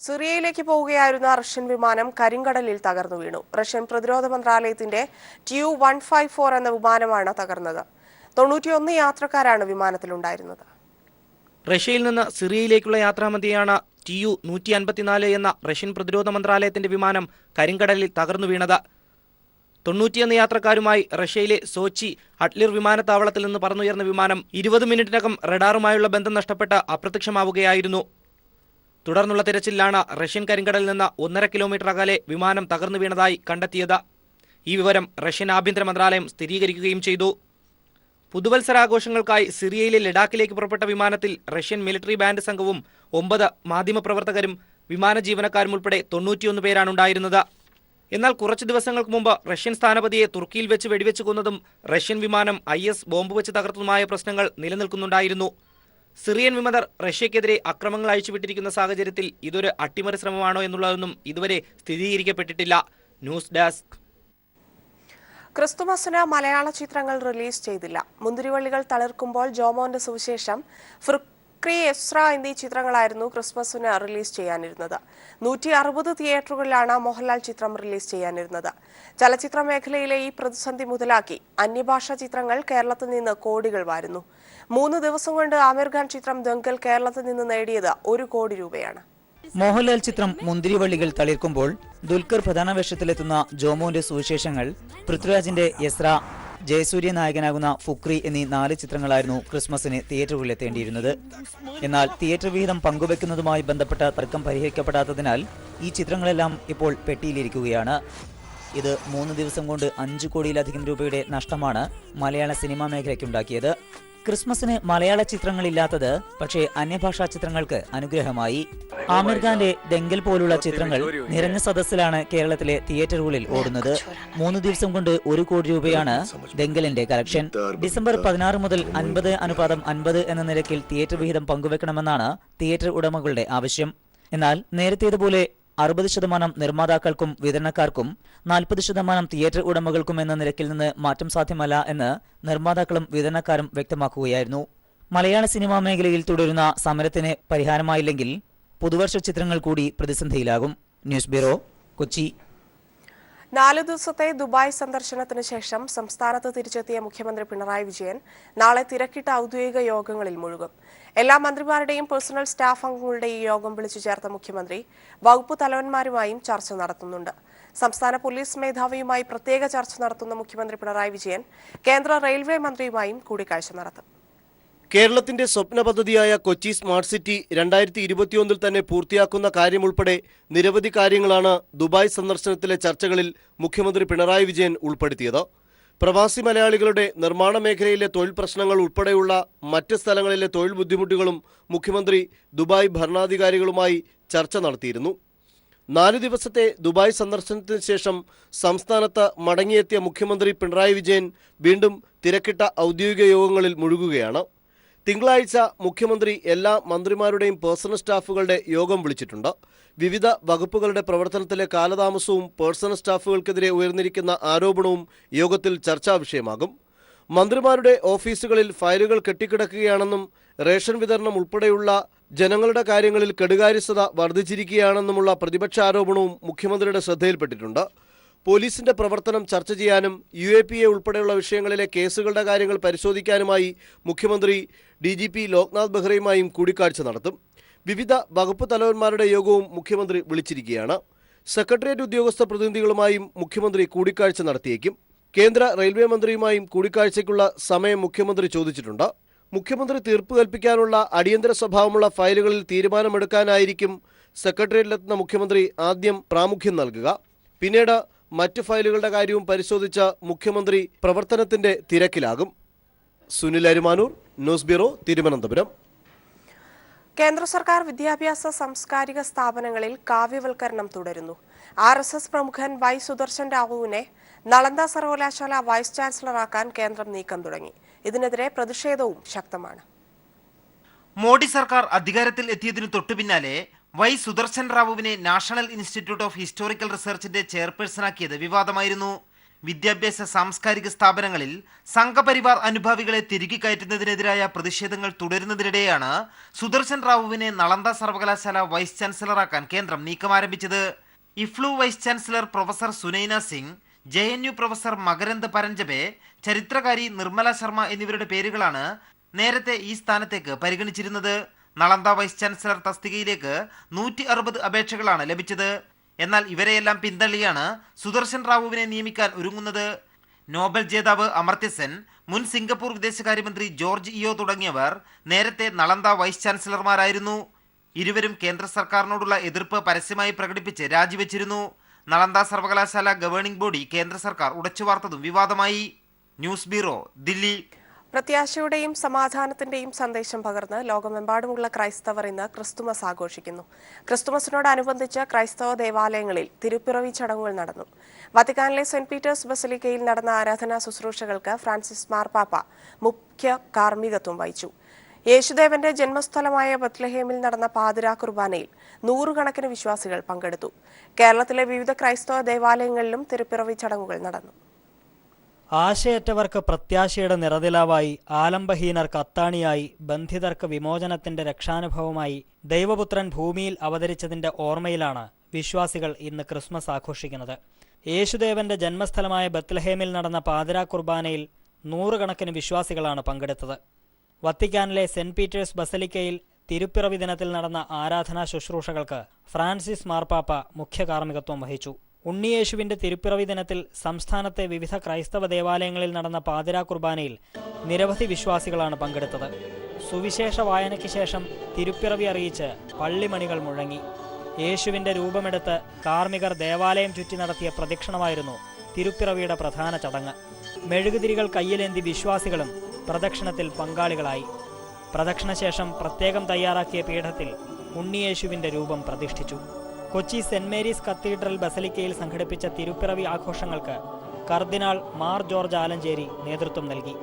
സിറിയയിലേക്ക് പോവുകയായിരുന്ന റഷ്യൻ വിമാനം കരിങ്കടലിൽ തകർന്നു വീണു. റഷ്യൻ പ്രതിരോധ മന്ത്രാലയത്തിന്റെ Tu-154 എന്ന വിമാനമാണ് തകർന്നത്. 91 യാത്രക്കാരാണ് വിമാനത്തിലുണ്ടായിരുന്നത്. റഷ്യയിൽ നിന്ന് സിറിയയിലേക്കുള്ള യാത്രാമധ്യയാണ് Tu-154 എന്ന റഷ്യൻ പ്രതിരോധ മന്ത്രാലയത്തിന്റെ വിമാനം കരിങ്കടലിൽ തകർന്നു വീണത്. 91 യാത്രക്കാരുമായി റഷ്യയിലെ സോച്ചി അട്ലിർ വിമാനത്താവളത്തിൽ നിന്ന് പറന്നുയർന്ന വിമാനം 20 മിനിറ്റിനകം റഡാറുമായുള്ള ബന്ധം നഷ്ടപ്പെട്ട് അപ്രത്യക്ഷമാവുകയായിരുന്നു. തുടർന്നുള്ള തിരച്ചിലാണ് റഷ്യൻ കരിങ്കടലിൽ നിന്ന് 1.5 കിലോമീറ്റർ അകലെ വിമാനം തകർന്നു വീണതായി കണ്ടെത്തിയത്. ഈ വിവരം റഷ്യൻ ആഭ്യന്തര മന്ത്രാലയം സ്ഥിരീകരിക്കുകയും ചെയ്തു. പുതുവത്സരാഘോഷങ്ങൾക്കായി സിറിയയിലെ ലഡാക്കിലേക്ക് പുറപ്പെട്ട വിമാനത്തിൽ റഷ്യൻ മിലിറ്ററി ബാൻഡ് സംഘവും 9 മാധ്യമപ്രവർത്തകരും വിമാന ജീവനക്കാരും ഉൾപ്പെടെ 91 പേരാണുണ്ടായിരുന്നത്. എന്നാൽ കുറച്ച് ദിവസങ്ങൾക്ക് മുമ്പ് റഷ്യൻ സ്ഥാനപതിയെ തുർക്കിയിൽ വെച്ച് വെടിവെച്ച് കൊന്നതും റഷ്യൻ വിമാനം IS ബോംബ് വെച്ച് തകർത്തതുമായ പ്രശ്നങ്ങൾ നിലനിൽക്കുന്നുണ്ടായിരുന്നു. സിറിയൻ വിമതർ റഷ്യക്കെതിരെ അക്രമങ്ങൾ അഴിച്ചുവിട്ടിരിക്കുന്ന സാഹചര്യത്തിൽ ഇതൊരു അട്ടിമറി ശ്രമമാണോ എന്നുള്ളതൊന്നും ഇതുവരെ സ്ഥിരീകരിക്കപ്പെട്ടിട്ടില്ല. News desk. ക്രിസ്തുമസിന് മലയാള ചിത്രങ്ങൾ റിലീസ് ചെയ്തില്ല. മുന്തിരിവള്ളികൾ തളിർക്കുമ്പോൾ, ജോമോന്റെ സുവിശേഷം, ഫുക്രി, എസ്ര എന്നീ ചിത്രങ്ങളായിരുന്നു ക്രിസ്മസിന് റിലീസ് ചെയ്യാനിരുന്നത്. 160 തിയേറ്ററുകളിലാണ് മോഹൻലാൽ ചിത്രം റിലീസ് ചെയ്യാനിരുന്നത്. ചലച്ചിത്ര മേഖലയിലെ ഈ പ്രതിസന്ധി മുതലാക്കി അന്യഭാഷാ ചിത്രങ്ങൾ കേരളത്തിൽ നിന്ന് കോടികൾ വാരുന്നു. 3 ദിവസം കൊണ്ട് ആമിർ ഖാൻ ചിത്രം ദംഗൽ കേരളത്തിൽ നിന്ന് നേടിയത് 1 കോടി രൂപയാണ്. മോഹൻലാൽ ചിത്രം മുന്തിരിവള്ളികൾ തളിർക്കുമ്പോൾ, ദുൽഖർ പ്രധാന വേഷത്തിലെത്തുന്ന ജോമോന്റെ സുവിശേഷങ്ങൾ, പൃഥ്വിരാജിന്റെ എസ്ര, ജയസൂര്യ നായകനാകുന്ന ഫുക്രി എന്നീ 4 ചിത്രങ്ങളായിരുന്നു ക്രിസ്മസിന് തിയേറ്ററുകളിലെത്തേണ്ടിയിരുന്നത്. എന്നാൽ തിയേറ്റർ വിഹിതം പങ്കുവെക്കുന്നതുമായി ബന്ധപ്പെട്ട തർക്കം പരിഹരിക്കപ്പെടാത്തതിനാൽ ഈ ചിത്രങ്ങളെല്ലാം ഇപ്പോൾ പെട്ടിയിലിരിക്കുകയാണ്. ഇത് 3 ദിവസം കൊണ്ട് 5 കോടിയിലധികം രൂപയുടെ നഷ്ടമാണ് മലയാള സിനിമാ മേഖലയ്ക്കുണ്ടാക്കിയത്. ക്രിസ്മസിന് മലയാള ചിത്രങ്ങളില്ലാത്തത് പക്ഷേ അന്യഭാഷാ ചിത്രങ്ങൾക്ക് അനുഗ്രഹമായി. ആമിർ ഖാന്റെ ദംഗൽ പോലുള്ള ചിത്രങ്ങൾ നിറഞ്ഞ സദസ്സിലാണ് കേരളത്തിലെ തിയേറ്ററുകളിൽ ഓടുന്നത്. 3 ദിവസം കൊണ്ട് 1 കോടി രൂപയാണ് ദംഗലിന്റെ കളക്ഷൻ. ഡിസംബർ 16 മുതൽ 50:50 എന്ന നിരക്കിൽ തിയേറ്റർ വിഹിതം പങ്കുവെക്കണമെന്നാണ് തിയേറ്റർ ഉടമകളുടെ ആവശ്യം. എന്നാൽ നേരത്തേതുപോലെ 60% നിർമ്മാതാക്കൾക്കും വിതരണക്കാർക്കും 40% തിയേറ്റർ ഉടമകൾക്കും എന്ന നിരക്കിൽ നിന്ന് മാറ്റം സാധ്യമല്ല എന്ന് നിർമ്മാതാക്കളും വിതരണക്കാരും വ്യക്തമാക്കുകയായിരുന്നു. മലയാള സിനിമാ മേഖലയിൽ തുടരുന്ന സമരത്തിന് പരിഹാരമായില്ലെങ്കിൽ പുതുവർഷ ചിത്രങ്ങൾ കൂടി പ്രതിസന്ധിയിലാകും. News bureau, Kochi. 4 ദിവസത്തെ ദുബായ് സന്ദർശനത്തിന് ശേഷം സംസ്ഥാനത്ത് തിരിച്ചെത്തിയ മുഖ്യമന്ത്രി പിണറായി വിജയൻ നാളെ തിരക്കിട്ട ഔദ്യോഗിക യോഗങ്ങളിൽ മുഴുകും. എല്ലാ മന്ത്രിമാരുടെയും പേഴ്സണൽ സ്റ്റാഫ് അംഗങ്ങളുടെയും യോഗം വിളിച്ചു ചേർത്ത മുഖ്യമന്ത്രി വകുപ്പ് തലവന്മാരുമായും ചർച്ച നടത്തുന്നുണ്ട്. സംസ്ഥാന പോലീസ് മേധാവിയുമായി പ്രത്യേക ചർച്ച നടത്തുന്ന മുഖ്യമന്ത്രി പിണറായി വിജയൻ കേന്ദ്ര റെയിൽവേ മന്ത്രിയുമായും കൂടിക്കാഴ്ച നടത്തും. കേരളത്തിന്റെ സ്വപ്ന പദ്ധതിയായ കൊച്ചി സ്മാർട്ട് സിറ്റി 2021 തന്നെ പൂർത്തിയാക്കുന്ന കാര്യമുൾപ്പെടെ നിരവധി കാര്യങ്ങളാണ് ദുബായ് സന്ദർശനത്തിലെ ചർച്ചകളിൽ മുഖ്യമന്ത്രി പിണറായി വിജയൻ ഉൾപ്പെടുത്തിയത്. പ്രവാസി മലയാളികളുടെ നിർമ്മാണ മേഖലയിലെ തൊഴിൽ പ്രശ്നങ്ങൾ ഉൾപ്പെടെയുള്ള മറ്റ് സ്ഥലങ്ങളിലെ തൊഴിൽ ബുദ്ധിമുട്ടുകളും മുഖ്യമന്ത്രി ദുബായ് ഭരണാധികാരികളുമായി ചർച്ച നടത്തിയിരുന്നു. 4 ദിവസത്തെ ദുബായ് സന്ദർശനത്തിന് ശേഷം സംസ്ഥാനത്ത് മടങ്ങിയെത്തിയ മുഖ്യമന്ത്രി പിണറായി വിജയൻ വീണ്ടും തിരക്കിട്ട ഔദ്യോഗിക യോഗങ്ങളിൽ മുഴുകുകയാണ്. തിങ്കളാഴ്ച മുഖ്യമന്ത്രി എല്ലാ മന്ത്രിമാരുടെയും പേഴ്സണൽ സ്റ്റാഫുകളുടെ യോഗം വിളിച്ചിട്ടുണ്ട്. വിവിധ വകുപ്പുകളുടെ പ്രവർത്തനത്തിലെ കാലതാമസവും പേഴ്സണൽ സ്റ്റാഫുകൾക്കെതിരെ ഉയർന്നിരിക്കുന്ന ആരോപണവും യോഗത്തിൽ ചർച്ചാ വിഷയമാകും. മന്ത്രിമാരുടെ ഓഫീസുകളിൽ ഫയലുകൾ കെട്ടിക്കിടക്കുകയാണെന്നും റേഷൻ വിതരണം ഉൾപ്പെടെയുള്ള ജനങ്ങളുടെ കാര്യങ്ങളിൽ കെടുകാര്യസ്ഥത വർദ്ധിച്ചിരിക്കുകയാണെന്നുമുള്ള പ്രതിപക്ഷ ആരോപണവും മുഖ്യമന്ത്രിയുടെ ശ്രദ്ധയിൽപ്പെട്ടിട്ടുണ്ട്. പോലീസിന്റെ പ്രവർത്തനം ചർച്ച ചെയ്യാനും UAPA ഉൾപ്പെടെയുള്ള വിഷയങ്ങളിലെ കേസുകളുടെ കാര്യങ്ങൾ പരിശോധിക്കാനുമായി മുഖ്യമന്ത്രി DGP ലോക്നാഥ് ബെഹ്റയുമായും കൂടിക്കാഴ്ച നടത്തും. വിവിധ വകുപ്പ് തലവന്മാരുടെ യോഗവും മുഖ്യമന്ത്രി വിളിച്ചിരിക്കുകയാണ്. സെക്രട്ടേറിയറ്റ് ഉദ്യോഗസ്ഥ പ്രതിനിധികളുമായും മുഖ്യമന്ത്രി കൂടിക്കാഴ്ച നടത്തിയേക്കും. കേന്ദ്ര റെയിൽവേ മന്ത്രിയുമായും കൂടിക്കാഴ്ചയ്ക്കുള്ള സമയം മുഖ്യമന്ത്രി ചോദിച്ചിട്ടുണ്ട്. മുഖ്യമന്ത്രി തീർപ്പ് കൽപ്പിക്കാനുള്ള അടിയന്തര സ്വഭാവമുള്ള ഫയലുകളിൽ തീരുമാനമെടുക്കാനായിരിക്കും സെക്രട്ടേറിയറ്റിലെത്തുന്ന മുഖ്യമന്ത്രി ആദ്യം പ്രാമുഖ്യം നൽകുക. പിന്നീട് മറ്റ് ഫയലുകളുടെ കാര്യവും പരിശോധിച്ച മുഖ്യമന്ത്രി പ്രവർത്തനത്തിന്റെ തിരക്കിലാകും. Sunil Arumanoor, news bureau, Thiruvananthapuram. കേന്ദ്ര സർക്കാർ വിദ്യാഭ്യാസ സാംസ്കാരിക സ്ഥാപനങ്ങളിൽ കാവ്യവൽക്കരണം തുടരുന്നു. RSS പ്രമുഖൻ വൈ സുദർശൻ റാവുവിനെ നളന്ദ സർവകലാശാല വൈസ് ചാൻസലറാക്കാൻ കേന്ദ്രം നീക്കം തുടങ്ങി. ഇതിനെതിരെ പ്രതിഷേധവും ശക്തമാണ്. മോഡി സർക്കാർ അധികാരത്തിൽ എത്തിയതിനു തൊട്ടുപിന്നാലെ വൈ സുദർശൻ റാവുവിനെ നാഷണൽ ഇൻസ്റ്റിറ്റ്യൂട്ട് ഓഫ് ഹിസ്റ്റോറിക്കൽ റിസർച്ചിന്റെ ചെയർപേഴ്സണാക്കിയത് വിവാദമായിരുന്നു. വിദ്യാഭ്യാസ സാംസ്കാരിക സ്ഥാപനങ്ങളിൽ സംഘപരിവാർ അനുഭാവികളെ തിരികെ കയറ്റുന്നതിനെതിരായ പ്രതിഷേധങ്ങൾ തുടരുന്നതിനിടെയാണ് സുദർശൻ റാവുവിനെ നളന്ദ സർവകലാശാല വൈസ് ചാൻസലറാക്കാൻ കേന്ദ്രം നീക്കം ആരംഭിച്ചത്. EFLU vice chancellor professor Sunaina Singh, JNU professor Makarand Paranjape, ചരിത്രകാരി നിർമ്മല ശർമ്മ എന്നിവരുടെ പേരുകളാണ് നേരത്തെ ഈ സ്ഥാനത്തേക്ക് പരിഗണിച്ചിരുന്നത്. നളന്ദ വൈസ് ചാൻസലർ തസ്തികയിലേക്ക് 160 അപേക്ഷകളാണ് ലഭിച്ചത്. എന്നാൽ ഇവരെയെല്ലാം പിന്തള്ളിയാണ് സുദർശൻ റാവുവിനെ നിയമിക്കാൻ ഒരുങ്ങുന്നത്. നോബൽ ജേതാവ് അമർത്യ സെൻ, മുൻ സിംഗപ്പൂർ വിദേശകാര്യമന്ത്രി ജോർജ് ഇയോ തുടങ്ങിയവർ നേരത്തെ നളന്ദ വൈസ് ചാൻസലർമാരായിരുന്നു. ഇരുവരും കേന്ദ്ര സർക്കാരിനോടുള്ള എതിർപ്പ് പരസ്യമായി പ്രകടിപ്പിച്ച് രാജിവെച്ചിരുന്നു. നളന്ദ സർവകലാശാല ഗവേണിംഗ് ബോഡി കേന്ദ്ര സർക്കാർ ഉടച്ചുവാർത്തതും വിവാദമായി. News bureau, Delhi. പ്രത്യാശയുടെയും സമാധാനത്തിന്റെയും സന്ദേശം പകർന്ന് ലോകമെമ്പാടുമുള്ള ക്രൈസ്തവർ ഇന്ന് ക്രിസ്തുമസ് ആഘോഷിക്കുന്നു. ക്രിസ്തുമസിനോടനുബന്ധിച്ച് ക്രൈസ്തവ ദേവാലയങ്ങളിൽ തിരുപ്പിറവി ചടങ്ങുകൾ നടന്നു. വത്തിക്കാനിലെ സെന്റ് പീറ്റേഴ്സ് ബസലിക്കയിൽ നടന്ന ആരാധനാ ശുശ്രൂഷകൾക്ക് ഫ്രാൻസിസ് മാർപ്പാപ്പ മുഖ്യ കാർമ്മികത്വം വഹിച്ചു. യേശുദേവന്റെ ജന്മസ്ഥലമായ ബത്ലഹേമിൽ നടന്ന പാതിരാ കുർബാനയിൽ 100 കണക്കിന് വിശ്വാസികൾ പങ്കെടുത്തു. കേരളത്തിലെ വിവിധ ക്രൈസ്തവ ദേവാലയങ്ങളിലും തിരുപ്പിറവി ചടങ്ങുകൾ നടന്നു. ആശയറ്റവർക്ക് പ്രത്യാശയുടെ നിറതിലാവായി, ആലംബഹീനർക്ക് അത്താണിയായി, ബന്ധിതർക്ക് വിമോചനത്തിന്റെ രക്ഷാനുഭവമായി ദൈവപുത്രൻ ഭൂമിയിൽ അവതരിച്ചതിന്റെ ഓർമ്മയിലാണ് വിശ്വാസികൾ ഇന്ന് ക്രിസ്മസ് ആഘോഷിക്കുന്നത്. യേശുദേവന്റെ ജന്മസ്ഥലമായ ബത്ലഹേമിൽ നടന്ന പാതിരാ കുർബാനയിൽ 100 കണക്കിന് വിശ്വാസികളാണ് പങ്കെടുത്തത്. വത്തിക്കാനിലെ സെന്റ് പീറ്റേഴ്സ് ബസലിക്കയിൽ തിരുപ്പിറവി ദിനത്തിൽ നടന്ന ആരാധനാ ശുശ്രൂഷകൾക്ക് ഫ്രാൻസിസ് മാർപ്പാപ്പ മുഖ്യ കാർമ്മികത്വം വഹിച്ചു. ഉണ്ണിയേശുവിന്റെ തിരുപ്പിറവി ദിനത്തിൽ സംസ്ഥാനത്തെ വിവിധ ക്രൈസ്തവ ദേവാലയങ്ങളിൽ നടന്ന പാതിരാ കുർബാനയിൽ നിരവധി വിശ്വാസികളാണ് പങ്കെടുത്തത്. സുവിശേഷ വായനയ്ക്ക് ശേഷം തിരുപ്പിറവി അറിയിച്ച് പള്ളിമണികൾ മുഴങ്ങി. യേശുവിന്റെ രൂപമെടുത്ത് കാർമ്മികർ ദേവാലയം ചുറ്റി നടത്തിയ പ്രദക്ഷിണമായിരുന്നു തിരുപ്പിറവിയുടെ പ്രധാന ചടങ്ങ്. മെഴുകുതിരികൾ കയ്യിലേന്തി വിശ്വാസികളും പ്രദക്ഷിണത്തിൽ പങ്കാളികളായി. പ്രദക്ഷിണശേഷം പ്രത്യേകം തയ്യാറാക്കിയ പീഠത്തിൽ ഉണ്ണിയേശുവിന്റെ രൂപം പ്രതിഷ്ഠിച്ചു. കൊച്ചി സെന്റ് മേരീസ് കത്തീഡ്രൽ ബസലിക്കയിൽ സംഘടിപ്പിച്ച തിരുപ്പിറവി ആഘോഷങ്ങൾക്ക് കർദിനാൾ മാർ ജോർജ് ആലഞ്ചേരി നേതൃത്വം നൽകി.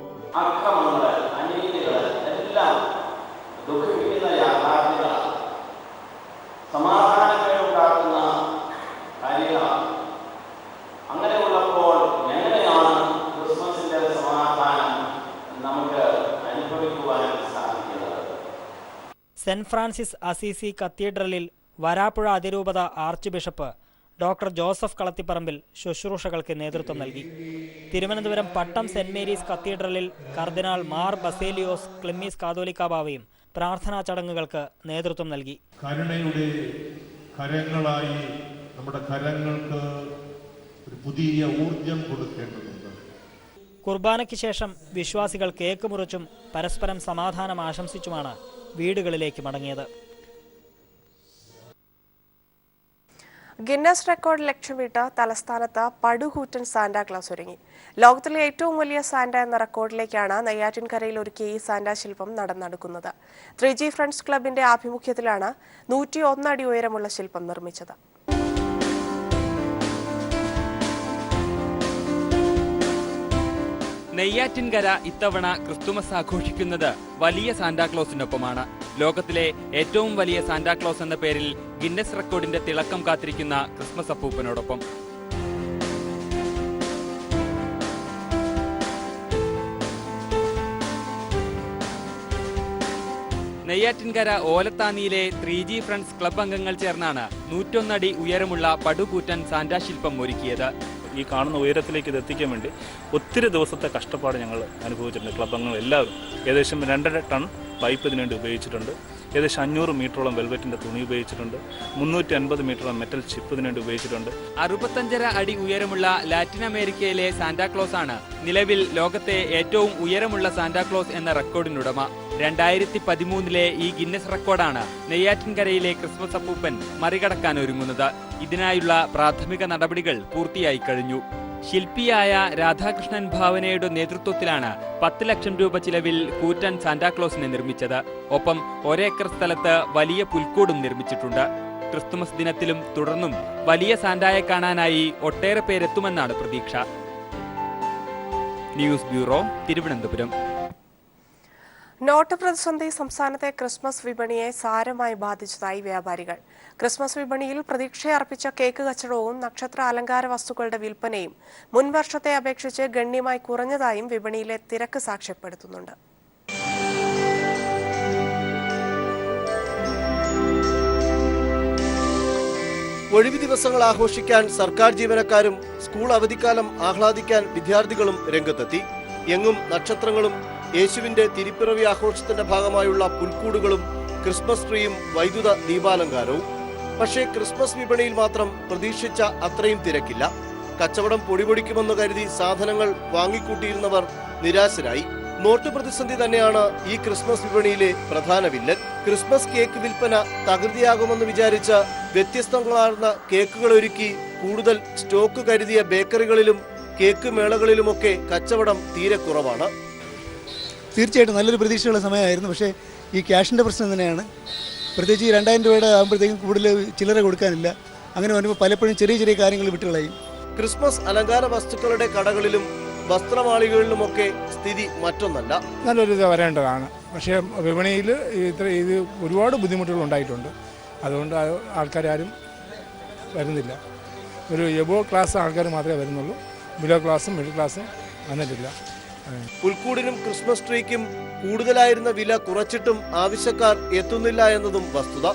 സെന്റ് ഫ്രാൻസിസ് അസീസി കത്തീഡ്രലിൽ വരാപ്പുഴ അതിരൂപത archbishop doctor Joseph Kalathiparambil ശുശ്രൂഷകൾക്ക് നേതൃത്വം നൽകി. തിരുവനന്തപുരം പട്ടം സെന്റ് മേരീസ് കത്തീഡ്രലിൽ കർദിനാൾ മാർ ബസേലിയോസ് ക്ലിമ്മീസ് കാതോലിക്ക ബാവയും പ്രാർത്ഥനാ ചടങ്ങുകൾക്ക് നേതൃത്വം നൽകി. കരുണയുടെ കരങ്ങളായി നമ്മുടെ കരങ്ങൾക്ക് ഒരു പുതിയ ഊർജം കൊടുക്കേണ്ടതുണ്ട്. കുർബാനയ്ക്ക് ശേഷം വിശ്വാസികൾ കേക്ക് മുറിച്ചും പരസ്പരം സമാധാനം ആശംസിച്ചുമാണ് വീടുകളിലേക്ക് മടങ്ങിയത്. ഗിന്നസ് റെക്കോർഡ് ലക്ഷ്യമിട്ട് തലസ്ഥാനത്ത് പടുകൂറ്റൻ സാന്റാക്ലോസ് ഒരുങ്ങി. ലോകത്തിലെ ഏറ്റവും വലിയ സാന്റ എന്ന റെക്കോർഡിലേക്കാണ് നെയ്യാറ്റിൻകരയിൽ ഒരുക്കിയ ഈ സാന്റ ശില്പം നടക്കുന്നത്. 3G ഫ്രണ്ട്സ് ക്ലബിന്റെ ആഭിമുഖ്യത്തിലാണ് 101 അടി ഉയരമുള്ള ശില്പം നിർമ്മിച്ചത്. നെയ്യാറ്റിൻകര ഇത്തവണ ക്രിസ്തുമസ് ആഘോഷിക്കുന്നത് വലിയ സാന്റാക്ലോസിനൊപ്പമാണ്. ലോകത്തിലെ ഏറ്റവും വലിയ സാന്റാക്ലോസ് എന്ന പേരിൽ ഗിന്നസ് റെക്കോർഡിന്റെ തിളക്കം കാത്തിരിക്കുന്ന ക്രിസ്മസ് അപ്പൂപ്പനോടൊപ്പം. നെയ്യാറ്റിൻകര ഓലത്താനിയിലെ 3G ഫ്രണ്ട്സ് ക്ലബ് അംഗങ്ങൾ ചേർന്നാണ് 101 അടി ഉയരമുള്ള പടുകൂറ്റൻ സാന്റാ ശില്പം ഒരുക്കിയത്. ഈ കാണുന്ന ഉയരത്തിലേക്ക് ഇത് എത്തിക്കാൻ വേണ്ടി ഒത്തിരി ദിവസത്തെ കഷ്ടപ്പാട് ഞങ്ങൾ അനുഭവിച്ചിട്ടുണ്ട്. ക്ലബ് അംഗങ്ങൾ എല്ലാവരും ഏകദേശം 2.5 ടൺ പൈപ്പ് ഇതിനു വേണ്ടി ഉപയോഗിച്ചിട്ടുണ്ട്. ഏകദേശം 500 മീറ്ററോളം വെൽവെറ്റിന്റെ തുണി ഉപയോഗിച്ചിട്ടുണ്ട്. 350 മീറ്ററോളം മെറ്റൽ ചിപ്പ് ഇതിനു വേണ്ടി ഉപയോഗിച്ചിട്ടുണ്ട്. 65 അടി ഉയരമുള്ള ലാറ്റിൻ അമേരിക്കയിലെ സാന്റാക്ലോസ് ആണ് നിലവിൽ ലോകത്തെ ഏറ്റവും ഉയരമുള്ള സാന്റാക്ലോസ് എന്ന റെക്കോർഡിനുടമ. 2013 ഈ ഗിന്നസ് റെക്കോർഡാണ് നെയ്യാറ്റിൻകരയിലെ ക്രിസ്മസ് അപ്പൂപ്പൻ മറികടക്കാൻ ഒരുങ്ങുന്നത്. ഇതിനായുള്ള പ്രാഥമിക നടപടികൾ പൂർത്തിയായി കഴിഞ്ഞു. ശില്പിയായ രാധാകൃഷ്ണൻ ഭാവനയുടെ നേതൃത്വത്തിലാണ് 10 ലക്ഷം രൂപ ചിലവിൽ കൂറ്റൻ സാന്റാക്ലോസിനെ നിർമ്മിച്ചത്. ഒപ്പം 1 ഏക്കർ സ്ഥലത്ത് വലിയ പുൽക്കൂടും നിർമ്മിച്ചിട്ടുണ്ട്. ക്രിസ്തുമസ് ദിനത്തിലും തുടർന്നും വലിയ സാന്റായെ കാണാനായി ഒട്ടേറെ പേരെത്തുമെന്നാണ് പ്രതീക്ഷ. News bureau, Thiruvananthapuram. നോട്ട് പ്രതിസന്ധി സംസ്ഥാനത്തെ ക്രിസ്മസ് വിപണിയെ സാരമായി ബാധിച്ചതായി വ്യാപാരികൾ. ക്രിസ്മസ് വിപണിയിൽ പ്രതീക്ഷയർപ്പിച്ച കേക്ക് കച്ചവടവും നക്ഷത്ര അലങ്കാര വസ്തുക്കളുടെ വിൽപ്പനയും മുൻവർഷത്തെ അപേക്ഷിച്ച് ഗണ്യമായി കുറഞ്ഞതായും വിപണിയിലെ തിരക്ക് സാക്ഷ്യപ്പെടുത്തുന്നുണ്ട്. ഒഴിവു ദിവസങ്ങൾ ആഘോഷിക്കാൻ സർക്കാർ ജീവനക്കാരും സ്കൂൾ അവധിക്കാലം ആഹ്ലാദിക്കാൻ വിദ്യാർത്ഥികളും രംഗത്തെത്തി. എങ്ങും നക്ഷത്രങ്ങളും യേശുവിന്റെ തിരുപ്പിറവി ആഘോഷത്തിന്റെ ഭാഗമായുള്ള പുൽക്കൂടുകളും ക്രിസ്മസ് ട്രീയും വൈദ്യുത ദീപാലങ്കാരവും. പക്ഷേ ക്രിസ്മസ് വിപണിയിൽ മാത്രം പ്രതീക്ഷിച്ച അത്രയും തിരക്കില്ല. കച്ചവടം പൊടിപൊടിക്കുമെന്ന് കരുതി സാധനങ്ങൾ വാങ്ങിക്കൂട്ടിയിരുന്നവർ നിരാശരായി. നോട്ട് പ്രതിസന്ധി തന്നെയാണ് ഈ ക്രിസ്മസ് വിപണിയിലെ പ്രധാന വില്ലൻ. ക്രിസ്മസ് കേക്ക് വിൽപ്പന തകൃതിയാകുമെന്ന് വിചാരിച്ച വ്യത്യസ്തങ്ങളാർന്ന കേക്കുകൾ ഒരുക്കി കൂടുതൽ സ്റ്റോക്ക് കരുതിയ ബേക്കറികളിലും കേക്ക് മേളകളിലുമൊക്കെ കച്ചവടം തീരെ കുറവാണ്. തീർച്ചയായിട്ടും നല്ലൊരു പ്രതീക്ഷയുള്ള സമയമായിരുന്നു. പക്ഷേ ഈ ക്യാഷിൻ്റെ പ്രശ്നം തന്നെയാണ്. പ്രത്യേകിച്ച് ഈ 2000 രൂപയുടെ ആകുമ്പോഴത്തേക്കും കൂടുതൽ ചില്ലറ കൊടുക്കാനില്ല. അങ്ങനെ വരുമ്പോൾ പലപ്പോഴും ചെറിയ ചെറിയ കാര്യങ്ങൾ വിട്ടുകളയും. ക്രിസ്മസ് അലങ്കാര വസ്തുക്കളുടെ കടകളിലും വസ്ത്രമാളികളിലുമൊക്കെ സ്ഥിതി മറ്റൊന്നല്ല. നല്ലൊരു ഇത് വരേണ്ടതാണ്. പക്ഷേ വിപണിയിൽ ഇത് ഒരുപാട് ബുദ്ധിമുട്ടുകൾ ഉണ്ടായിട്ടുണ്ട്. അതുകൊണ്ട് ആൾക്കാരും വരുന്നില്ല. ഒരു എബോ ക്ലാസ് ആൾക്കാർ മാത്രമേ വരുന്നുള്ളൂ. ബിലോ ക്ലാസ്സും മിഡിൽ ക്ലാസ്സും വന്നിട്ടില്ല. പുൽക്കൂടിനും ക്രിസ്മസ് ട്രീക്കും കൂടുതലായിരുന്ന വില കുറച്ചിട്ടും ആവശ്യക്കാർ എത്തുന്നില്ല എന്നതും വസ്തുത.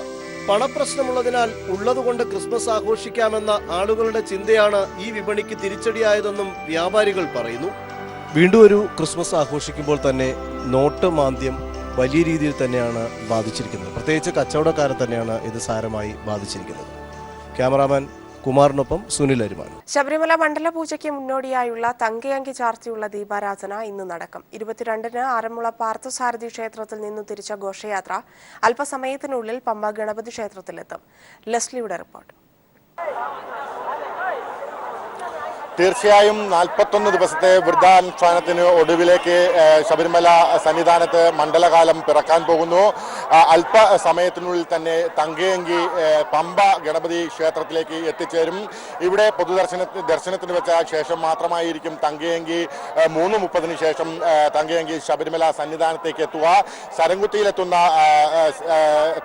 പണപ്രശ്നമുള്ളതിനാൽ ഉള്ളതുകൊണ്ട് ക്രിസ്മസ് ആഘോഷിക്കാമെന്ന ആളുകളുടെ ചിന്തയാണ് ഈ വിപണിക്ക് തിരിച്ചടിയായതെന്നും വ്യാപാരികൾ പറയുന്നു. വീണ്ടും ഒരു ക്രിസ്മസ് ആഘോഷിക്കുമ്പോൾ തന്നെ നോട്ട് മാന്ദ്യം വലിയ രീതിയിൽ തന്നെയാണ് ബാധിച്ചിരിക്കുന്നത്. പ്രത്യേകിച്ച് കച്ചവടക്കാരെ തന്നെയാണ് ഇത് സാരമായി ബാധിച്ചിരിക്കുന്നത്. ക്യാമറാമാൻ കുമാറിനൊപ്പം സുനിൽ അരിമാൻ. ശബരിമല മണ്ഡല പൂജയ്ക്ക് മുന്നോടിയായുള്ള തങ്കയങ്കി ചാർത്തിയുള്ള ദീപാരാധന ഇന്ന് നടക്കും. 22-ന് ആറന്മുള പാർത്ഥസാരഥി ക്ഷേത്രത്തിൽ നിന്നു തിരിച്ച ഘോഷയാത്ര അല്പസമയത്തിനുള്ളിൽ പമ്പ ഗണപതി ക്ഷേത്രത്തിലെത്തും. ലെസ്ലിയുടെ റിപ്പോർട്ട്. തീർച്ചയായും 41 ദിവസത്തെ വ്രതാനുഷ്ഠാനത്തിന് ഒടുവിലേക്ക് ശബരിമല സന്നിധാനത്ത് മണ്ഡലകാലം പിറക്കാൻ പോകുന്നു. അല്പസമയത്തിനുള്ളിൽ തന്നെ തങ്കയങ്കി പമ്പ ഗണപതി ക്ഷേത്രത്തിലേക്ക് എത്തിച്ചേരും. ഇവിടെ ദർശനത്തിന് വെച്ച ശേഷം മാത്രമായിരിക്കും തങ്കയങ്കി 3:30 ശേഷം തങ്കയങ്കി ശബരിമല സന്നിധാനത്തേക്ക് എത്തുക. ശരംകുത്തിയിലെത്തുന്ന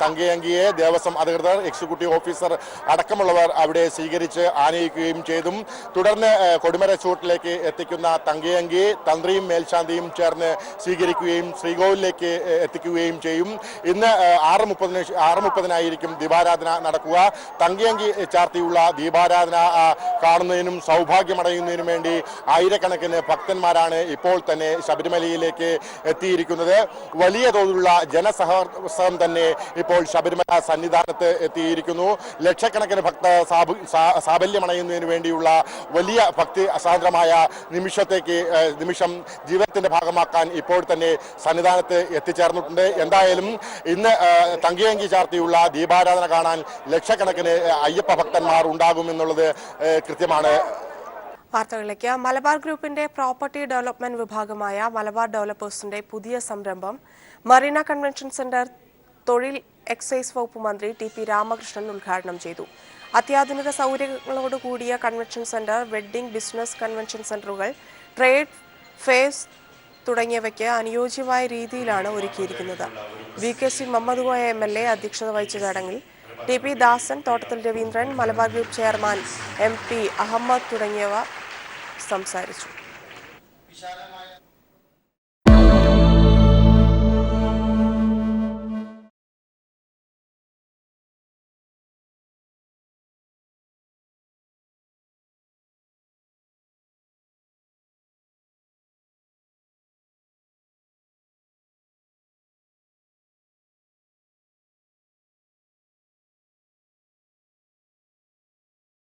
തങ്കയങ്കിയെ ദേവസ്വം അധികൃതർ, എക്സിക്യൂട്ടീവ് ഓഫീസർ അടക്കമുള്ളവർ അവിടെ സ്വീകരിച്ച് ആനയിക്കുകയും ചെയ്തു. തുടർന്ന് കൊടിമര ചൂട്ടിലേക്ക് എത്തിക്കുന്ന തങ്കയങ്കി തന്ത്രിയും മേൽശാന്തിയും ചേർന്ന് സ്വീകരിക്കുകയും ശ്രീകോവിലേക്ക് എത്തിക്കുകയും ചെയ്യും. ഇന്ന് 6:30 ദീപാരാധന നടക്കുക. തങ്കയങ്കി ചാർത്തിയുള്ള ദീപാരാധന കാണുന്നതിനും സൗഭാഗ്യമടയുന്നതിനും വേണ്ടി ആയിരക്കണക്കിന് ഭക്തന്മാരാണ് ഇപ്പോൾ തന്നെ ശബരിമലയിലേക്ക് എത്തിയിരിക്കുന്നത്. വലിയ തോതിലുള്ള ജനസഹർഷം തന്നെ ഇപ്പോൾ ശബരിമല സന്നിധാനത്ത് എത്തിയിരിക്കുന്നു. ലക്ഷക്കണക്കിന് ഭക്ത സാഫല്യമണയുന്നതിന് വേണ്ടിയുള്ള വലിയ ഭക്തി അസാന്ദ്രമായ നിമിഷം ജീവിതത്തിന്റെ ഭാഗമാക്കാൻ ഇപ്പോൾ തന്നെ സന്നിധാനത്ത് എത്തിച്ചേർന്നിട്ടുണ്ട്. എന്തായാലും ഇന്ന് തങ്കയങ്കി ചാർത്തിയുള്ള ദീപാരാധന കാണാൻ ലക്ഷക്കണക്കിന് അയ്യപ്പ ഭക്തന്മാർ ഉണ്ടാകുമെന്നുള്ളത് കൃത്യമാണ്. വാർത്തകളിലേക്ക്. മലബാർ ഗ്രൂപ്പിന്റെ പ്രോപ്പർട്ടി ഡെവലപ്മെന്റ് വിഭാഗമായ മലബാർ ഡെവലപ്പേഴ്സിന്റെ പുതിയ സംരംഭം മറീന കൺവെൻഷൻ സെന്റർ തൊഴിൽ എക്സൈസ് വകുപ്പ് മന്ത്രി ടി.പി. രാമകൃഷ്ണൻ ഉദ്ഘാടനം ചെയ്തു. അത്യാധുനിക സൗകര്യങ്ങളോടുകൂടിയ convention centre, wedding, business convention സെന്ററുകൾ, ട്രേഡ് ഫെയർസ് തുടങ്ങിയവയ്ക്ക് അനുയോജ്യമായ രീതിയിലാണ് ഒരുക്കിയിരിക്കുന്നത്. VKC മുഹമ്മദ് കോയ MLA അധ്യക്ഷത വഹിച്ച ചടങ്ങിൽ TP. Dasan, Thottathil Raveendran, Malabar group chairman MP Ahammed തുടങ്ങിയവർ സംസാരിച്ചു.